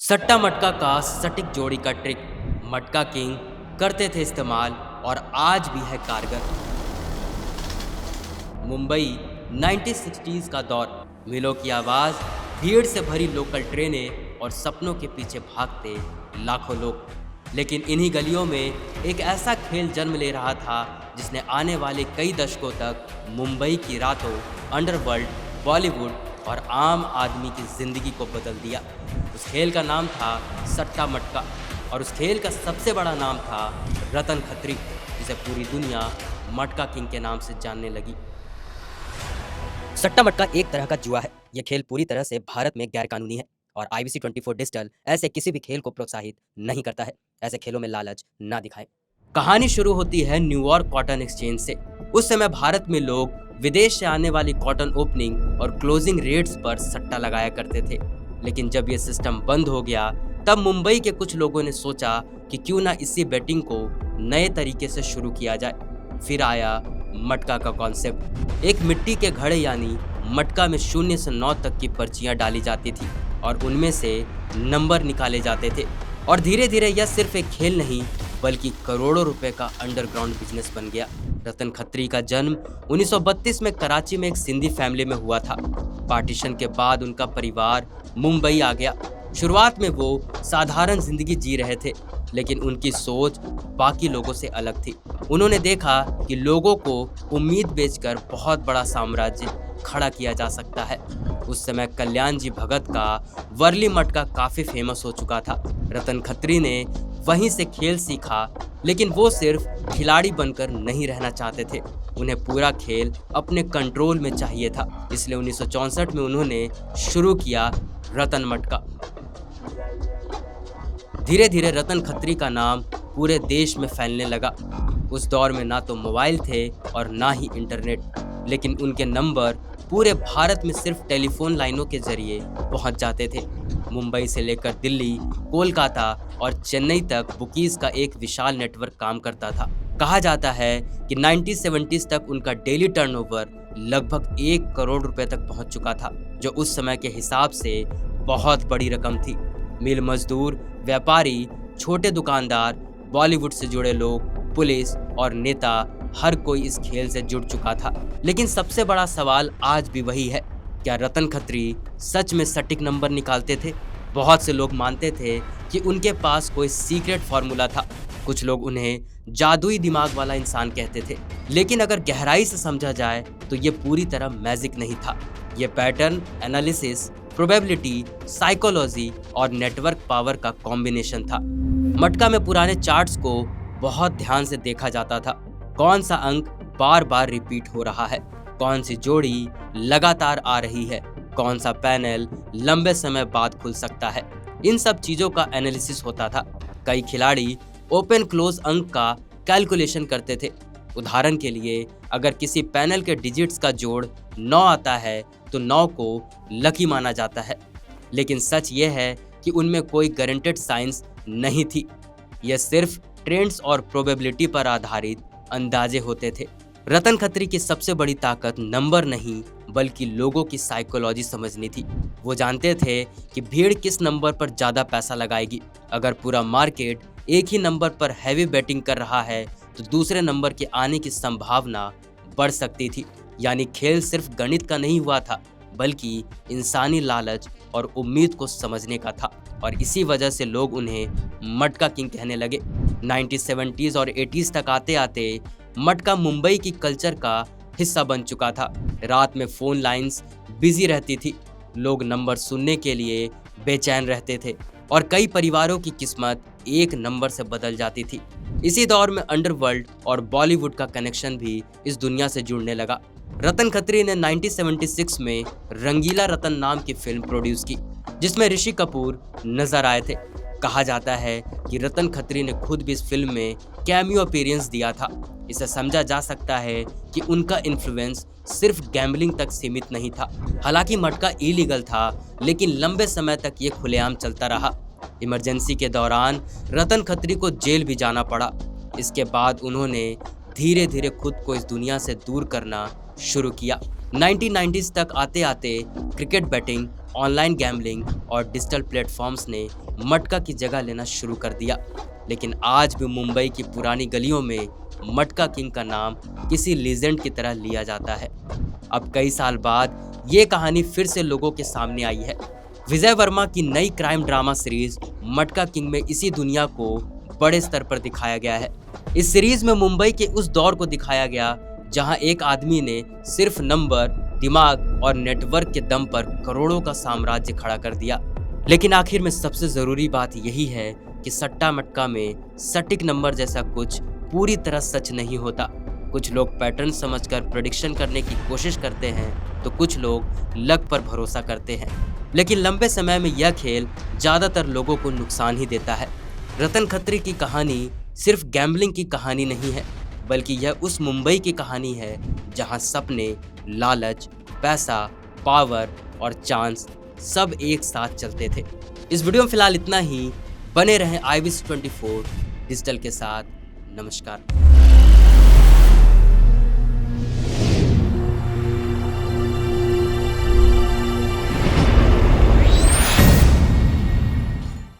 सट्टा मटका का सटीक जोड़ी का ट्रिक मटका किंग करते थे इस्तेमाल और आज भी है कारगर। मुंबई 1960s का दौर, मिलों की आवाज़, भीड़ से भरी लोकल ट्रेनें और सपनों के पीछे भागते लाखों लोग। लेकिन इन्हीं गलियों में एक ऐसा खेल जन्म ले रहा था जिसने आने वाले कई दशकों तक मुंबई की रातों, अंडरवर्ल्ड, बॉलीवुड और आम आदमी की जिंदगी को बदल दिया। उस खेल का नाम था सट्टा मटका और उस खेल का सबसे बड़ा नाम था रतन खत्री, जिसे पूरी दुनिया मटका किंग के नाम से जानने लगी। सट्टा मटका एक तरह का जुआ है। यह खेल पूरी तरह से भारत में गैर कानूनी है और IBC 24 डिजिटल ऐसे किसी भी खेल को प्रोत्साहित नहीं करता है। ऐसे खेलों में लालच ना दिखाएं। कहानी शुरू होती है न्यूयॉर्क कॉटन एक्सचेंज से। उस समय भारत में लोग विदेश से आने वाली कॉटन ओपनिंग और क्लोजिंग रेट्स पर सट्टा लगाया करते थे। लेकिन जब यह सिस्टम बंद हो गया तब मुंबई के कुछ लोगों ने सोचा कि क्यों ना इसी बेटिंग को नए तरीके से शुरू किया जाए। फिर आया मटका का कॉन्सेप्ट। एक मिट्टी के घड़े यानी मटका में 0 से 9 तक की पर्चियां डाली जाती थी और उनमें से नंबर निकाले जाते थे और धीरे धीरे यह सिर्फ एक खेल नहीं बल्कि करोड़ों रुपए का अंडरग्राउंड बिजनेस बन गया। रतन खत्री का जन्म 1932 में कराची में एक सिंधी फैमिली में हुआ था। पार्टीशन के बाद उनका परिवार मुंबई आ गया। शुरुआत में वो साधारण जिंदगी जी रहे थे, लेकिन उनकी सोच बाकी लोगों से अलग थी। उन्होंने देखा कि लोगों को उम्मीद बेचकर बहुत बड़ा साम्राज्य खड़ा किया जा सकता है। उस समय कल्याण जी भगत का वर्ली मटका काफी फेमस हो चुका था। रतन खत्री ने वहीं से खेल सीखा, लेकिन वो सिर्फ खिलाड़ी बनकर नहीं रहना चाहते थे। उन्हें पूरा खेल अपने कंट्रोल में चाहिए था। इसलिए 1964 में उन्होंने शुरू किया रतन मटका। धीरे धीरे रतन खत्री का नाम पूरे देश में फैलने लगा। उस दौर में ना तो मोबाइल थे और ना ही इंटरनेट, लेकिन उनके नंबर पूरे भारत में सिर्फ टेलीफोन लाइनों के जरिए पहुंच जाते थे। मुंबई से लेकर दिल्ली, कोलकाता और चेन्नई तक बुकीज का एक विशाल नेटवर्क काम करता था। कहा जाता है कि 1970s तक उनका डेली टर्नओवर लगभग 1 करोड़ रुपए तक पहुंच चुका था, जो उस समय के हिसाब से बहुत बड़ी रकम थी। मिल मजदूर, व्यापारी, छोटे दुकानदार, बॉलीवुड से जुड़े लोग, पुलिस और नेता, हर कोई इस खेल से जुड़ चुका था। लेकिन सबसे बड़ा सवाल आज भी वही है, क्या रतन खत्री सच में सटीक नंबर निकालते थे? बहुत से लोग मानते थे कि उनके पास कोई सीक्रेट फॉर्मूला था। कुछ लोग उन्हें जादुई दिमाग वाला इंसान कहते थे। लेकिन अगर गहराई से समझा जाए तो ये पूरी तरह मैजिक नहीं था। ये पैटर्न एनालिसिस, प्रोबेबिलिटी, साइकोलॉजी और नेटवर्क पावर का कॉम्बिनेशन था। मटका में पुराने चार्ट्स को बहुत ध्यान से देखा जाता था। कौन सा अंक बार बार रिपीट हो रहा है, कौन सी जोड़ी लगातार आ रही है, कौन सा पैनल लंबे समय बाद खुल सकता है। इन सब चीजों का एनालिसिस होता था। कई खिलाड़ी ओपन क्लोज अंक का कैलकुलेशन करते थे। उदाहरण के लिए, अगर किसी पैनल के डिजिट्स का जोड़ 9 आता है तो 9 को लकी माना जाता है। लेकिन सच ये है कि उनमें कोई गारंटेड साइंस नहीं थी। यह सिर्फ ट्रेंड्स और प्रोबेबिलिटी पर आधारित अंदाजे होते थे। रतन खत्री की सबसे बड़ी ताकत नंबर नहीं बल्कि लोगों की साइकोलॉजी समझनी थी। वो जानते थे कि भीड़ किस नंबर पर ज़्यादा पैसा लगाएगी। अगर पूरा मार्केट एक ही नंबर पर हैवी बैटिंग कर रहा है तो दूसरे नंबर के आने की संभावना बढ़ सकती थी। यानी खेल सिर्फ गणित का नहीं हुआ था, बल्कि इंसानी लालच और उम्मीद को समझने का था। और इसी वजह से लोग उन्हें मटका किंग कहने लगे। 1970s और 80s तक आते आते मटका मुंबई की कल्चर का हिस्सा बन चुका था। रात में फ़ोन लाइंस बिजी रहती थी, लोग नंबर सुनने के लिए बेचैन रहते थे और कई परिवारों की किस्मत एक नंबर से बदल जाती थी। इसी दौर में अंडरवर्ल्ड और बॉलीवुड का कनेक्शन भी इस दुनिया से जुड़ने लगा। रतन खत्री ने 1976 में रंगीला रतन नाम की फिल्म प्रोड्यूस की, जिसमें ऋषि कपूर नजर आए थे। कहा जाता है कि रतन खत्री ने खुद भी इस फिल्म में कैमियो अपीयरेंस दिया था। इसे समझा जा सकता है कि उनका इन्फ्लुएंस सिर्फ गैम्बलिंग तक सीमित नहीं था। हालांकि मटका इलीगल था, लेकिन लंबे समय तक ये खुलेआम चलता रहा। इमरजेंसी के दौरान रतन खत्री को जेल भी जाना पड़ा। इसके बाद उन्होंने धीरे धीरे खुद को इस दुनिया से दूर करना शुरू किया। 1990s तक आते आते क्रिकेट बैटिंग, ऑनलाइन गैम्बलिंग और डिजिटल प्लेटफॉर्म्स ने मटका की जगह लेना शुरू कर दिया। लेकिन आज भी मुंबई की पुरानी गलियों में मटका किंग का नाम किसी लीजेंड की तरह लिया जाता है। अब कई साल बाद ये कहानी फिर से लोगों के सामने आई है। विजय वर्मा की नई क्राइम ड्रामा सीरीज मटका किंग में इसी दुनिया को बड़े स्तर पर दिखाया गया है। इस सीरीज में मुंबई के उस दौर को दिखाया गया जहां एक आदमी ने सिर्फ नंबर, दिमाग और नेटवर्क के दम पर करोड़ों का साम्राज्य खड़ा कर दिया। लेकिन आखिर में सबसे जरूरी बात यही है कि सट्टा मटका में सटीक नंबर जैसा कुछ पूरी तरह सच नहीं होता। कुछ लोग पैटर्न समझकर प्रेडिक्शन करने की कोशिश करते हैं तो कुछ लोग लक पर भरोसा करते हैं। लेकिन लंबे समय में यह खेल ज्यादातर लोगों को नुकसान ही देता है। रतन खत्री की कहानी सिर्फ गैम्बलिंग की कहानी नहीं है, बल्कि यह उस मुंबई की कहानी है जहां सपने, लालच, पैसा, पावर और चांस सब एक साथ चलते थे। इस वीडियो में फिलहाल इतना ही। बने रहें IBC 24 डिजिटल के साथ। नमस्कार।